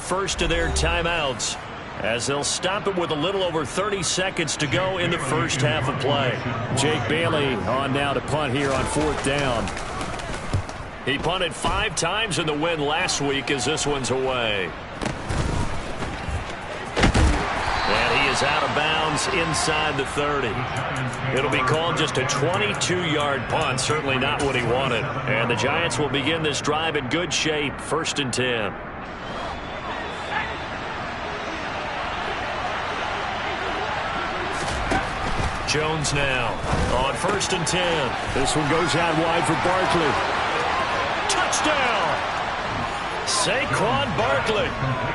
first of their timeouts, as they'll stop it with a little over 30 seconds to go in the first half of play. Jake Bailey on now to punt here on 4th down. He punted 5 times in the win last week, as this one's away. And he is out of bounds inside the 30. It'll be called just a 22-yard punt, certainly not what he wanted. And the Giants will begin this drive in good shape, 1st and 10. Jones now on 1st and 10. This one goes out wide for Barkley. Touchdown! Saquon Barkley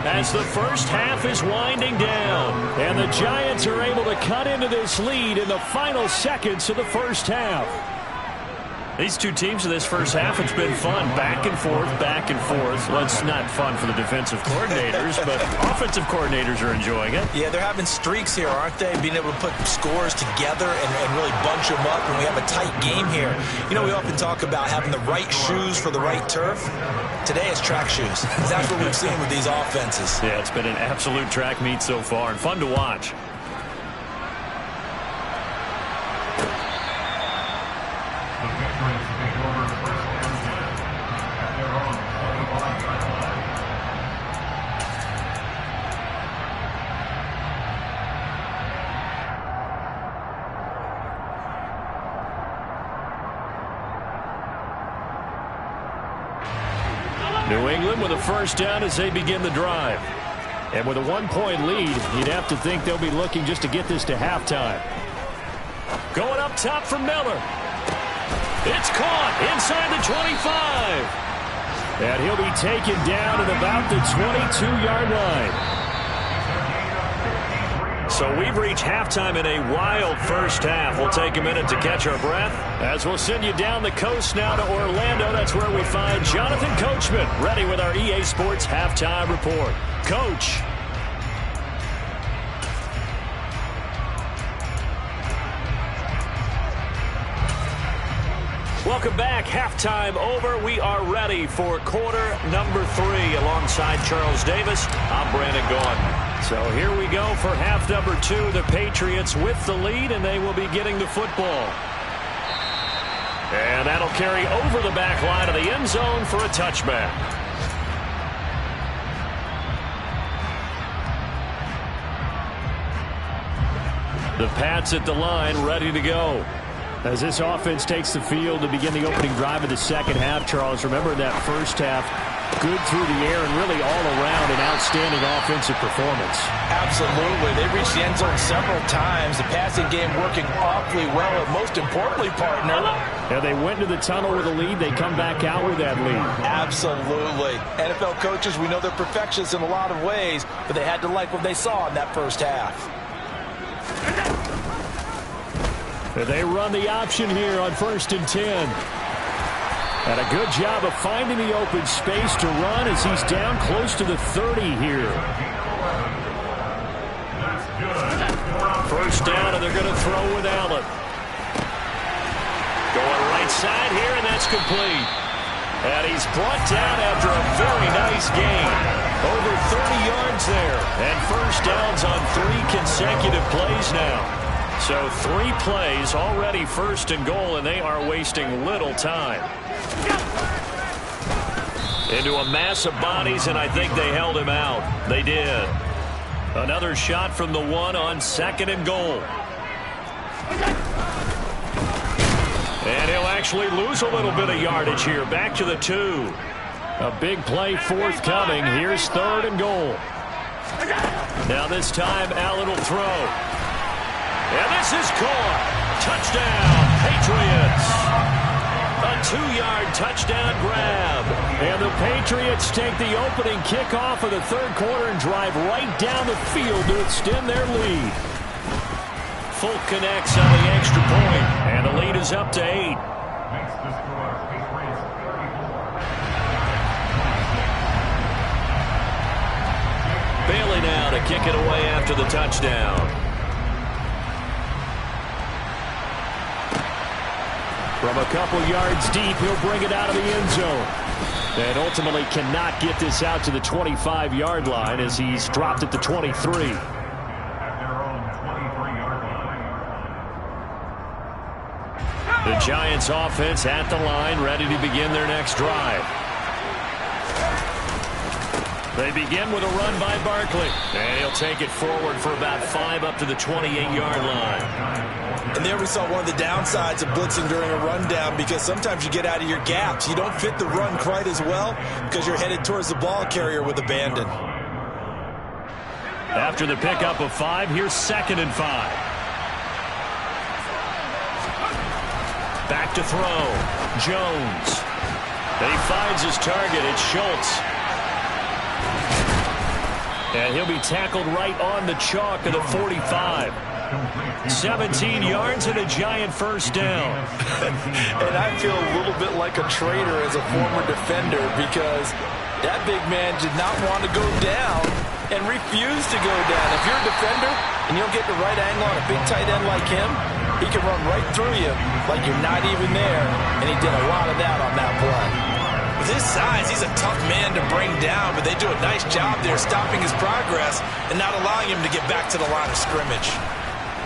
as the first half is winding down. And the Giants are able to cut into this lead in the final seconds of the first half. These two teams in this first half, it's been fun. Back and forth, back and forth. Well, it's not fun for the defensive coordinators, but offensive coordinators are enjoying it. Yeah, they're having streaks here, aren't they? Being able to put scores together and really bunch them up, and we have a tight game here. You know, we often talk about having the right shoes for the right turf. Today it's track shoes. That's what we've seen with these offenses. Yeah, it's been an absolute track meet so far, and fun to watch. New England with a first down as they begin the drive. And with a 1-point lead, you'd have to think they'll be looking just to get this to halftime. Going up top for Miller. It's caught inside the 25. And he'll be taken down at about the 22-yard line. So we've reached halftime in a wild first half. We'll take a minute to catch our breath as we'll send you down the coast now to Orlando. That's where we find Jonathan Coachman ready with our EA Sports halftime report. Coach. Welcome back. Halftime over. We are ready for quarter number 3 alongside Charles Davis. I'm Brandon Gaudin. So here we go for half number 2. The Patriots with the lead, and they will be getting the football. And that'll carry over the back line of the end zone for a touchback. The Pats at the line, ready to go. As this offense takes the field to begin the opening drive of the second half, Charles, remember that first half, good through the air and really all around an outstanding offensive performance. Absolutely. They reached the end zone several times. The passing game working awfully well, and most importantly, partner. Yeah, they went to the tunnel with a lead. They come back out with that lead. Absolutely. NFL coaches, we know they're perfectionists in a lot of ways, but they had to like what they saw in that first half. They run the option here on 1st and 10. And a good job of finding the open space to run as he's down close to the 30 here. First down, and they're going to throw with Allen. Going right side here, and that's complete. And he's brought down after a very nice gain. Over 30 yards there. And first downs on 3 consecutive plays now. So 3 plays, already 1st and goal, and they are wasting little time. Into a mass of bodies, and I think they held him out. They did. Another shot from the 1 on 2nd and goal. And he'll actually lose a little bit of yardage here. Back to the 2. A big play forthcoming. Here's 3rd and goal. Now this time, Allen will throw. And this is caught. Touchdown, Patriots. A 2-yard touchdown grab. And the Patriots take the opening kickoff of the 3rd quarter and drive right down the field to extend their lead. Folk connects on the extra point, and the lead is up to 8. Bailey now to kick it away after the touchdown. From a couple yards deep, he'll bring it out of the end zone. And ultimately cannot get this out to the 25-yard line as he's dropped at the 23. The Giants offense at the line, ready to begin their next drive. They begin with a run by Barkley. And he'll take it forward for about 5 up to the 28-yard line. And there we saw one of the downsides of blitzing during a rundown, because sometimes you get out of your gaps. You don't fit the run quite as well because you're headed towards the ball carrier with abandon. After the pickup of 5, here's 2nd and 5. Back to throw. Jones. He finds his target. It's Schultz. And he'll be tackled right on the chalk of the 45. 17 yards and a Giant first down. And I feel a little bit like a traitor as a former defender, because that big man did not want to go down and refused to go down. If you're a defender and you don't get the right angle on a big tight end like him, he can run right through you like you're not even there, and he did a lot of that on that play. With his size, he's a tough man to bring down, but they do a nice job there stopping his progress and not allowing him to get back to the line of scrimmage.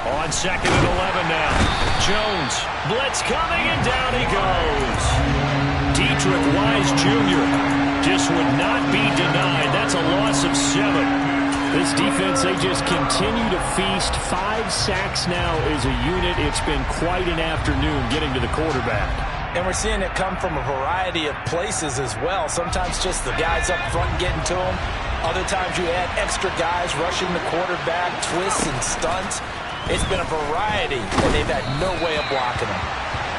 On 2nd and 11 now. Jones. Blitz coming, and down he goes. Dietrich Wise Jr. just would not be denied. That's a loss of 7. This defense, they just continue to feast. 5 sacks now as a unit. It's been quite an afternoon getting to the quarterback. And we're seeing it come from a variety of places as well. Sometimes just the guys up front getting to him. Other times you add extra guys rushing the quarterback, twists and stunts. It's been a variety, and they've had no way of blocking him.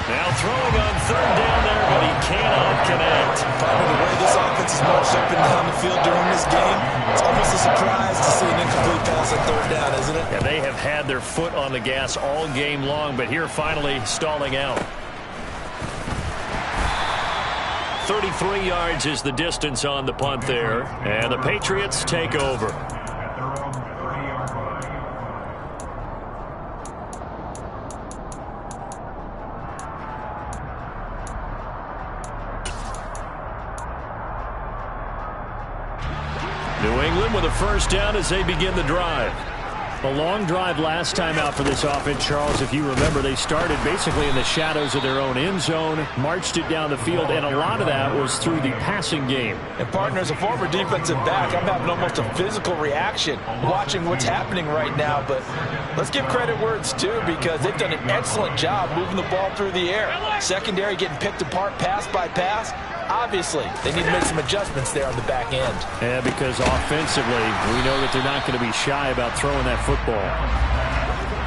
Now throwing on 3rd down there, but he cannot connect. Probably the way this offense is marched up and down the field during this game, it's almost a surprise to see an incomplete pass on 3rd down, isn't it? Yeah, they have had their foot on the gas all game long, but here finally stalling out. 33 yards is the distance on the punt there, and the Patriots take over. New England with a first down as they begin the drive. A long drive last time out for this offense, Charles. If you remember, they started basically in the shadows of their own end zone, marched it down the field, and a lot of that was through the passing game. And, partner, as a former defensive back, I'm having almost a physical reaction watching what's happening right now. But let's give credit where it's due, because they've done an excellent job moving the ball through the air. Secondary getting picked apart pass by pass. Obviously, they need to make some adjustments there on the back end. Yeah, because offensively, we know that they're not going to be shy about throwing that football.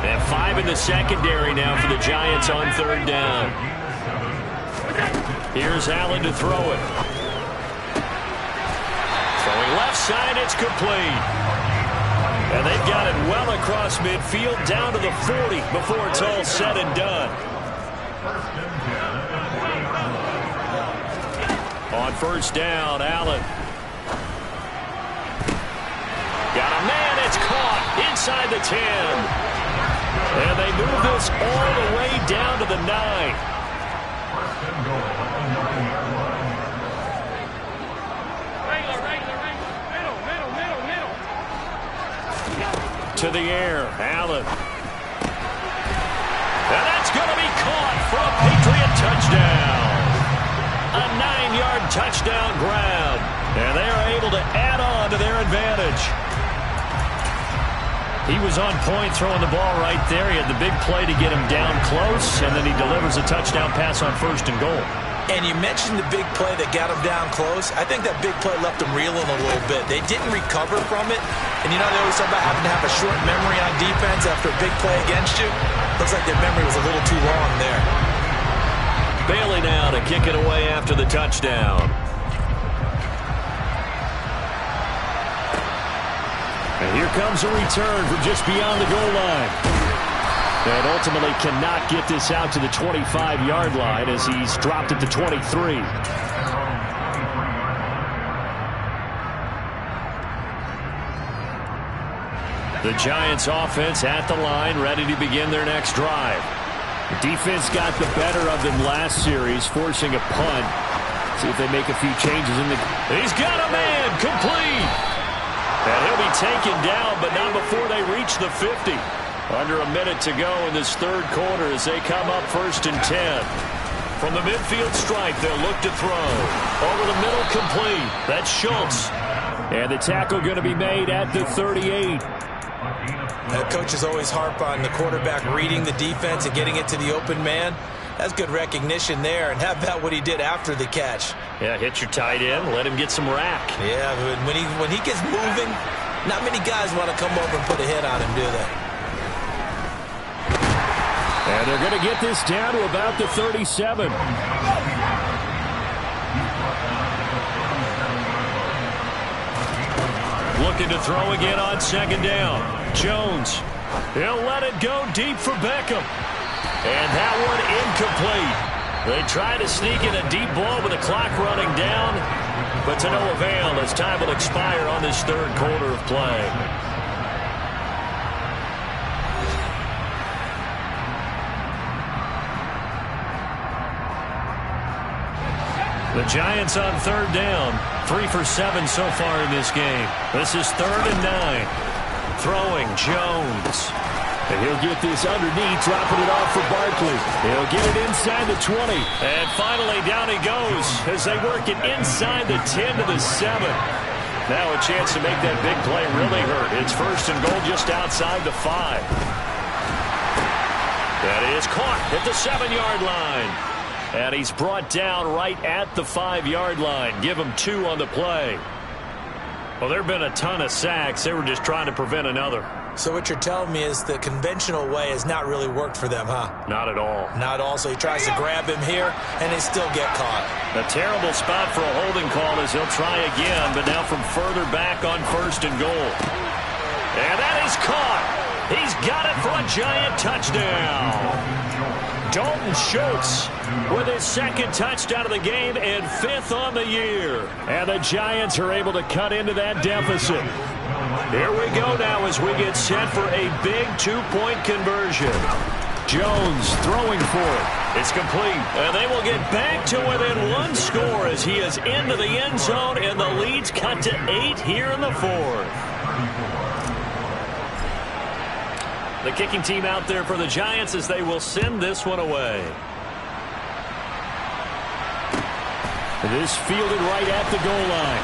And 5 in the secondary now for the Giants on 3rd down. Here's Allen to throw it. Throwing left side, it's complete. And they've got it well across midfield, down to the 40 before it's all said and done. On 1st down, Allen. Got a man, it's caught inside the 10. And they move this all the way down to the 9. To the air, Allen. And that's going to be caught for a Patriot touchdown. A 9-yard touchdown grab. And they are able to add on to their advantage. He was on point throwing the ball right there. He had the big play to get him down close, and then he delivers a touchdown pass on 1st and goal. And you mentioned the big play that got him down close. I think that big play left him reeling a little bit. They didn't recover from it. And you know, they always talk about having to have a short memory on defense after a big play against you. Looks like their memory was a little too long there. Bailey now to kick it away after the touchdown. And here comes a return from just beyond the goal line. And ultimately cannot get this out to the 25-yard line as he's dropped at the 23. The Giants offense at the line, ready to begin their next drive. The defense got the better of them last series, forcing a punt. See if they make a few changes in the... He's got a man, complete. And he'll be taken down, but not before they reach the 50. Under a minute to go in this third quarter as they come up 1st and 10. From the midfield stripe, they'll look to throw. Over the middle, complete. That's Schultz. And the tackle going to be made at the 38. Coaches always harp on the quarterback reading the defense and getting it to the open man. That's good recognition there. And how about what he did after the catch? Yeah, hit your tight end, let him get some rack. Yeah, but when he gets moving, not many guys want to come over and put a hit on him, do they? And they're going to get this down to about the 37. Looking to throw again on 2nd down. Jones. He'll let it go deep for Beckham. And that one incomplete. They try to sneak in a deep ball with the clock running down, but to no avail as time will expire on this third quarter of play. The Giants on 3rd down. 3 for 7 so far in this game. This is 3rd and 9. Throwing, Jones. And he'll get this underneath, dropping it off for Barkley. He'll get it inside the 20. And finally down he goes as they work it inside the 10 to the 7. Now a chance to make that big play really hurt. It's 1st and goal just outside the 5. That is caught at the 7-yard line. And he's brought down right at the 5-yard line. Give him 2 on the play. Well, there have been a ton of sacks. They were just trying to prevent another. So what you're telling me is the conventional way has not really worked for them, huh? Not at all. Not at all. So he tries to grab him here, and they still get caught. A terrible spot for a holding call as he'll try again, but now from further back on 1st and goal. And that is caught. He's got it for a Giant touchdown. Dalton Schultz with his 2nd touchdown of the game and 5th on the year. And the Giants are able to cut into that deficit. Here we go now as we get set for a big 2-point conversion. Jones throwing for it. It's complete. And they will get back to within 1 score as he is into the end zone, and the lead's cut to 8 here in the 4th. The kicking team out there for the Giants as they will send this one away. This fielded right at the goal line.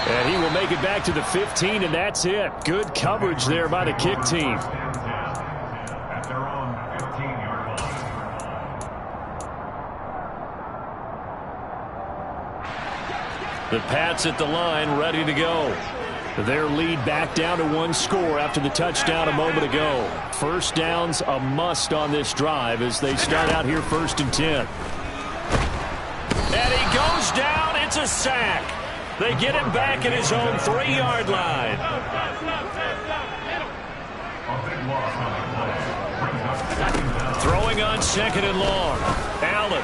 And he will make it back to the 15, and that's it. Good coverage there by the kick team. The Pats at the line, ready to go. Their lead back down to 1 score after the touchdown a moment ago. First down's a must on this drive as they start out here 1st and 10. And he goes down. It's a sack. They get him back at his own 3-yard line. Throwing on 2nd and long. Allen.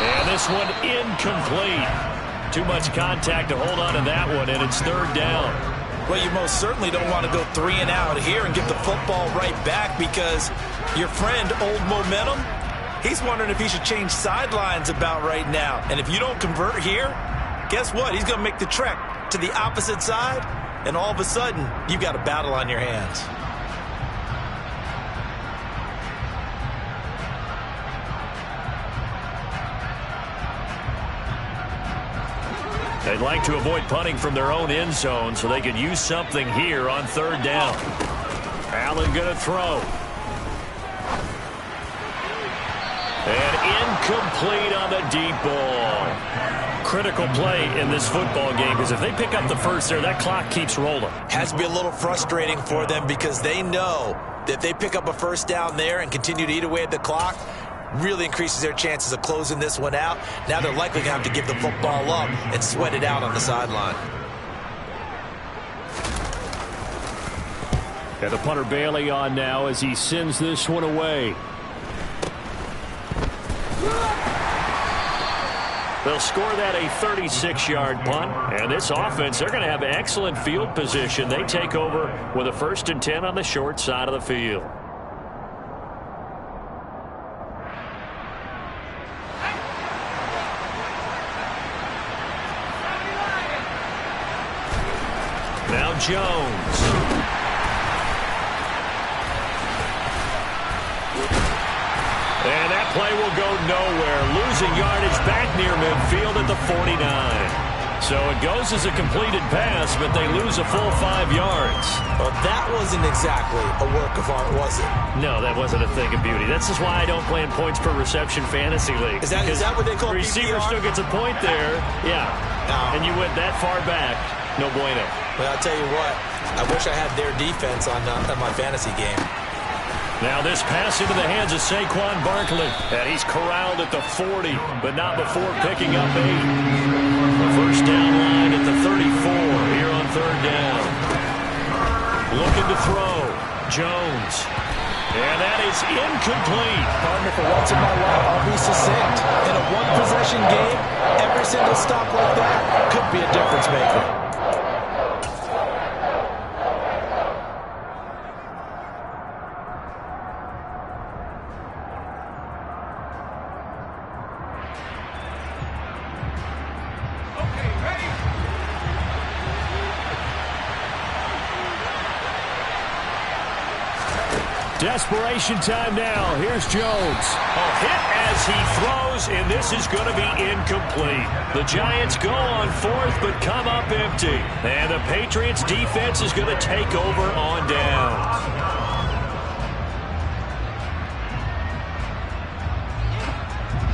And this one incomplete. Too much contact to hold on to that one, and it's 3rd down. Well, you most certainly don't want to go 3 and out here and get the football right back because your friend, Old Momentum, he's wondering if he should change sidelines about right now. And if you don't convert here, guess what? He's going to make the trek to the opposite side, and all of a sudden, you've got a battle on your hands. They'd like to avoid punting from their own end zone so they could use something here on 3rd down. Allen going to throw. And incomplete on the deep ball. Critical play in this football game because if they pick up the first there, that clock keeps rolling. Has to be a little frustrating for them because they know that if they pick up a first down there and continue to eat away at the clock, really increases their chances of closing this one out. Now they're likely going to have to give the football up and sweat it out on the sideline. Got the punter Bailey on now as he sends this one away. They'll score that a 36-yard punt. And this offense, they're going to have excellent field position. They take over with a 1st and 10 on the short side of the field. Now Jones. And that play will go nowhere. Losing yardage back near midfield at the 49. So it goes as a completed pass, but they lose a full 5 yards. Well, that wasn't exactly a work of art, was it? No, that wasn't a thing of beauty. That's just why I don't play in points per reception fantasy league. Is that what they call receiver PPR? still gets a point there. Yeah. No. And you went that far back. No bueno. Well, I'll tell you what. I wish I had their defense on my fantasy game. Now this pass into the hands of Saquon Barkley. And he's corralled at the 40, but not before picking up 8. The first down line at the 34 here on 3rd down. Looking to throw. Jones. And that is incomplete. Partner, for once in my life, I'll be succinct. In a one-possession game, every single stop like that could be a difference maker. Desperation time now. Here's Jones. A hit as he throws, and this is going to be incomplete. The Giants go on 4th, but come up empty. And the Patriots defense is going to take over on downs.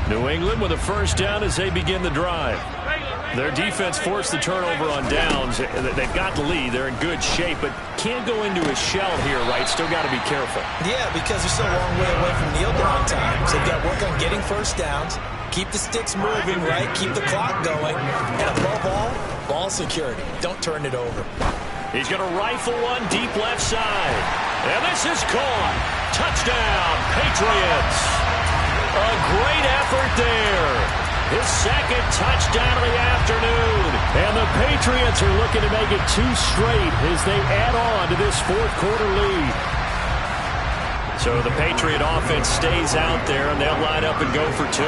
New England with a first down as they begin the drive. Their defense forced the turnover on downs. They've got the lead. They're in good shape, but can't go into a shell here, right? Still got to be careful. Yeah, because they're still a long way away from kneel down time. So they've got to work on getting first downs, keep the sticks moving, right? Keep the clock going. And above all, ball security. Don't turn it over. He's going to rifle one deep left side. And this is caught. Touchdown, Patriots. A great effort there. His second touchdown of the afternoon. And the Patriots are looking to make it 2 straight as they add on to this 4th quarter lead. So the Patriot offense stays out there, and they'll line up and go for 2.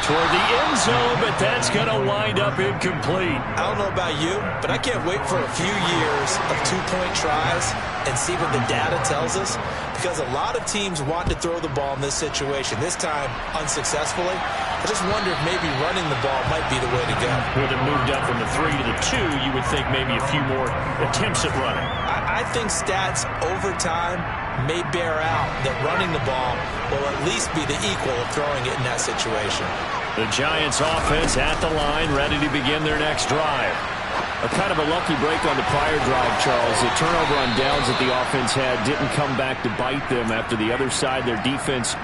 Toward the end zone, but that's going to wind up incomplete. I don't know about you, but I can't wait for a few years of 2-point tries and see what the data tells us, because a lot of teams want to throw the ball in this situation. This time, unsuccessfully. I just wonder if maybe running the ball might be the way to go. With it moved up from the 3 to the 2, you would think maybe a few more attempts at running. I think stats over time may bear out that running the ball will at least be the equal of throwing it in that situation. The Giants offense at the line, ready to begin their next drive. A kind of a lucky break on the prior drive, Charles. The turnover on downs that the offense had didn't come back to bite them after the other side. Their defense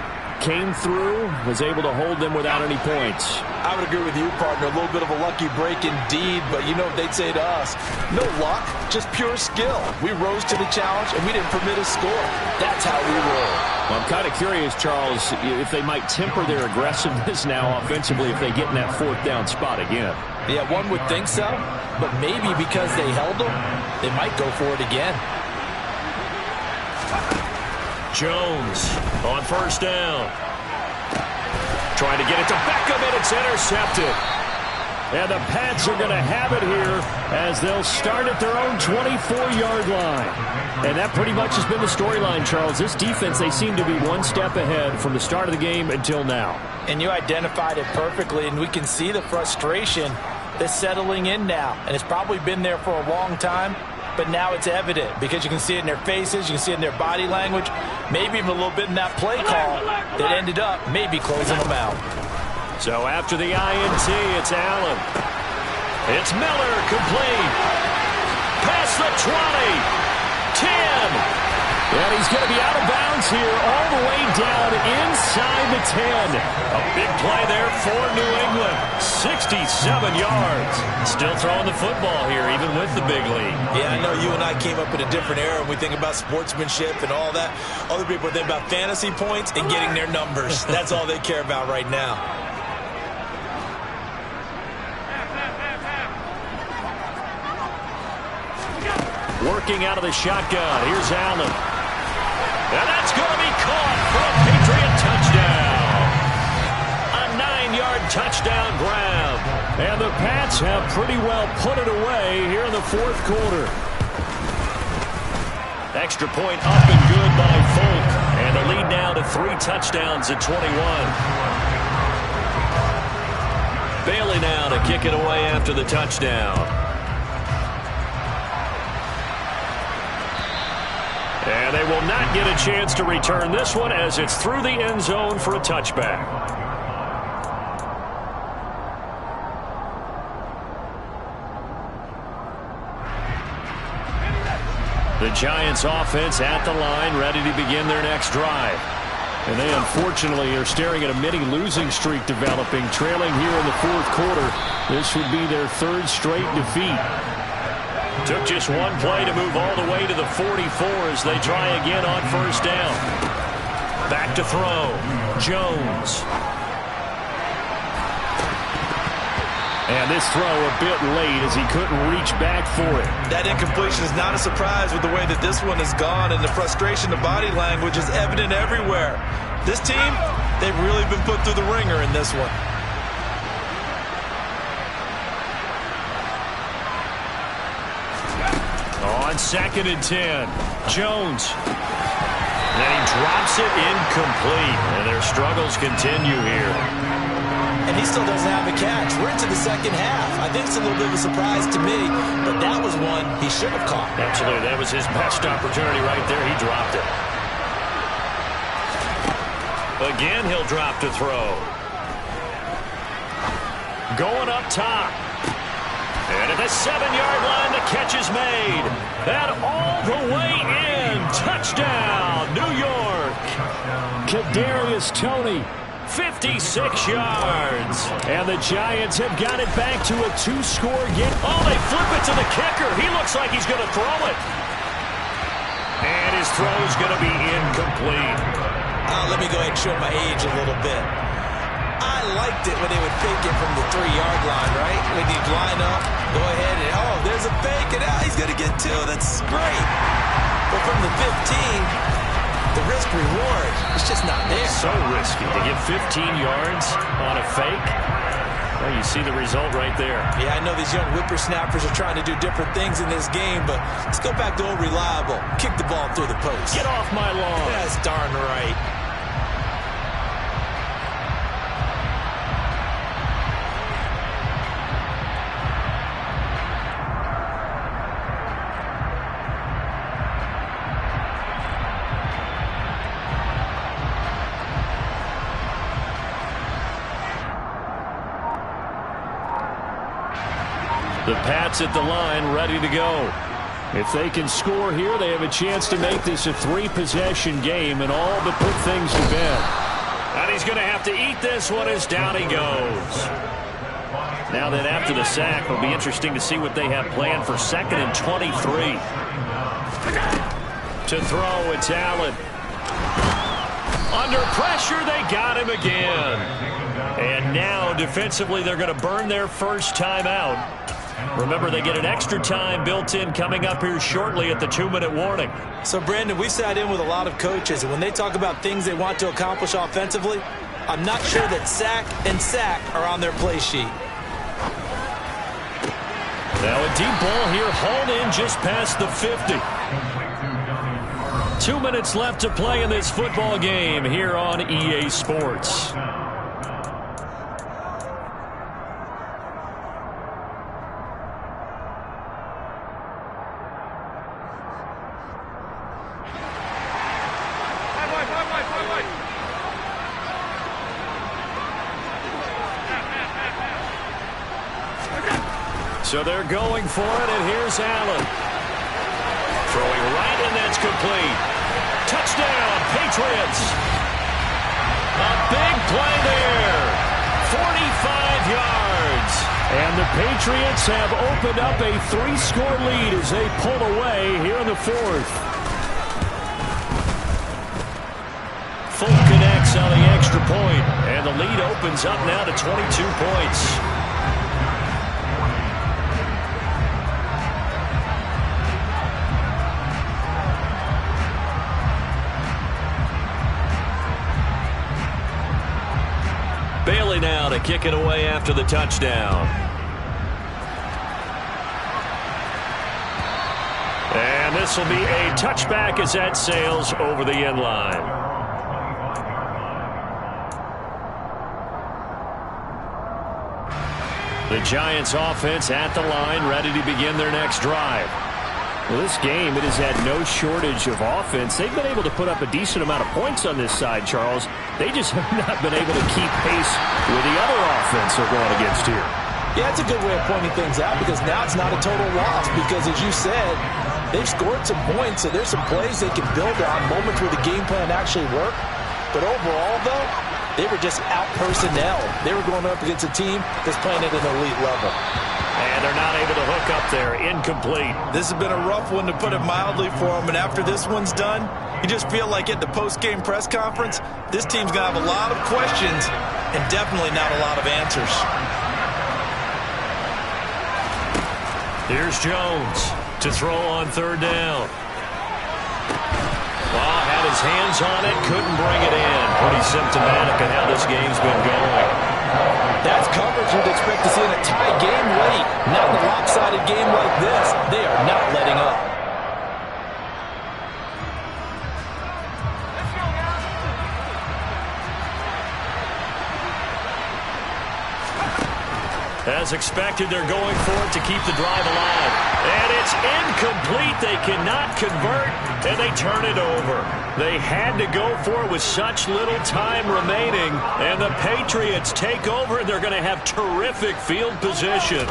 came through, was able to hold them without any points. I would agree with you, partner. A little bit of a lucky break indeed, but you know what they'd say to us? No luck, just pure skill. We rose to the challenge, and we didn't permit a score. That's how we roll. Well, I'm kind of curious, Charles, if they might temper their aggressiveness now offensively if they get in that 4th down spot again. Yeah, one would think so, but maybe because they held them, they might go for it again. Jones on first down. Trying to get it to Beckham, and it's intercepted. And the Pats are going to have it here as they'll start at their own 24-yard line. And that pretty much has been the storyline, Charles. This defense, they seem to be one step ahead from the start of the game until now. And you identified it perfectly, and we can see the frustration that's settling in now. And it's probably been there for a long time, but now it's evident because you can see it in their faces, you can see it in their body language, maybe even a little bit in that play call that ended up maybe closing them out. So after the INT, it's Allen. It's Miller, complete. Past the 20. 10. And he's going to be out of bounds here all the way down inside the 10. A big play there for New England. 67 yards. Still throwing the football here, even with the big lead. Yeah, I know you and I came up in a different era, and we think about sportsmanship and all that. Other people think about fantasy points and getting their numbers. That's all they care about right now. Working out of the shotgun. Here's Allen. And that's going to be caught for a Patriot touchdown. A touchdown grab. And the Pats have pretty well put it away here in the fourth quarter. Extra point up and good by Folk. And the lead now to 3 touchdowns at 21. Bailey now to kick it away after the touchdown. And they will not get a chance to return this one as it's through the end zone for a touchback. The Giants offense at the line, ready to begin their next drive. And they unfortunately are staring at a mini losing streak developing, trailing here in the fourth quarter. This would be their 3rd straight defeat. Took just one play to move all the way to the 44 as they try again on first down. Back to throw. Jones. And this throw a bit late as he couldn't reach back for it. That incompletion is not a surprise with the way that this one has gone, and the frustration, the body language is evident everywhere. This team, they've really been put through the ringer in this one. On 2nd and 10, Jones. Then he drops it incomplete, and their struggles continue here. And he still doesn't have a catch. We're into the second half. I think it's a little bit of a surprise to me, but that was one he should have caught. Absolutely. That was his best opportunity right there. He dropped it. Again, he'll drop to throw. Going up top. And at the 7-yard line, the catch is made. And all the way in. Touchdown, New York. Kadarius Toney. 56 yards. And the Giants have got it back to a 2-score game. Oh, they flip it to the kicker. He looks like he's going to throw it. And his throw is going to be incomplete. Let me go ahead and show my age a little bit. I liked it when they would fake it from the 3-yard line, right? When you'd line up, go ahead and, oh, there's a fake, and he's going to get 2. That's great. But from the 15... the risk-reward is just not there. So risky to get 15 yards on a fake. Well, you see the result right there. Yeah, I know these young whippersnappers are trying to do different things in this game, but let's go back to old reliable. Kick the ball through the post. Get off my lawn. That's darn right. The Pats at the line, ready to go. If they can score here, they have a chance to make this a 3-possession game and all but put things to bed. And he's going to have to eat this one as down he goes. Now then, after the sack, it'll be interesting to see what they have planned for 2nd and 23. To throw, it's Allen. Under pressure, they got him again. And now, defensively, they're going to burn their first time out. Remember, they get an extra time built in coming up here shortly at the 2-minute warning. So, Brandon, we sat in with a lot of coaches, and when they talk about things they want to accomplish offensively, I'm not sure that sack and sack are on their play sheet. Now a deep ball here, hauled in just past the 50. 2 minutes left to play in this football game here on EA Sports. So they're going for it, and here's Allen. Throwing right, and that's complete. Touchdown, Patriots. A big play there. 45 yards. And the Patriots have opened up a 3-score lead as they pull away here in the fourth. Full connects on the extra point, and the lead opens up now to 22 points. Bailey now to kick it away after the touchdown. And this will be a touchback as that sails over the end line. The Giants offense at the line, ready to begin their next drive. Well, this game, it has had no shortage of offense. They've been able to put up a decent amount of points on this side, Charles. They just have not been able to keep pace with the other offense they're going against here. Yeah, it's a good way of pointing things out because now it's not a total loss because, as you said, they've scored some points, so there's some plays they can build on, moments where the game plan actually worked. But overall, though, they were just out-personnel. They were going up against a team that's playing at an elite level. And they're not able to hook up there. Incomplete. This has been a rough one, to put it mildly, for them. And after this one's done, you just feel like at the post-game press conference, this team's going to have a lot of questions and definitely not a lot of answers. Here's Jones to throw on third down. Well, had his hands on it, couldn't bring it in. Pretty symptomatic of how this game's been going. That's coverage you'd expect to see in a tie game late. Not in a lopsided game like this. They are not letting up. As expected, they're going for it to keep the drive alive. And it's incomplete. They cannot convert, and they turn it over. They had to go for it with such little time remaining, and the Patriots take over, and they're going to have terrific field position.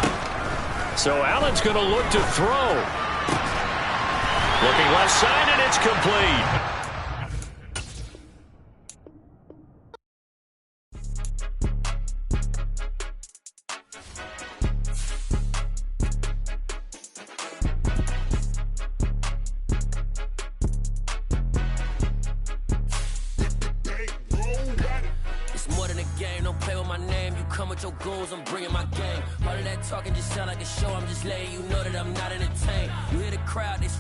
So Allen's going to look to throw. Looking left side, and it's complete. Your goals, I'm bringing my game. All of that talking just sound like a show. I'm just letting you know that I'm not entertained. You hear the crowd, they scream.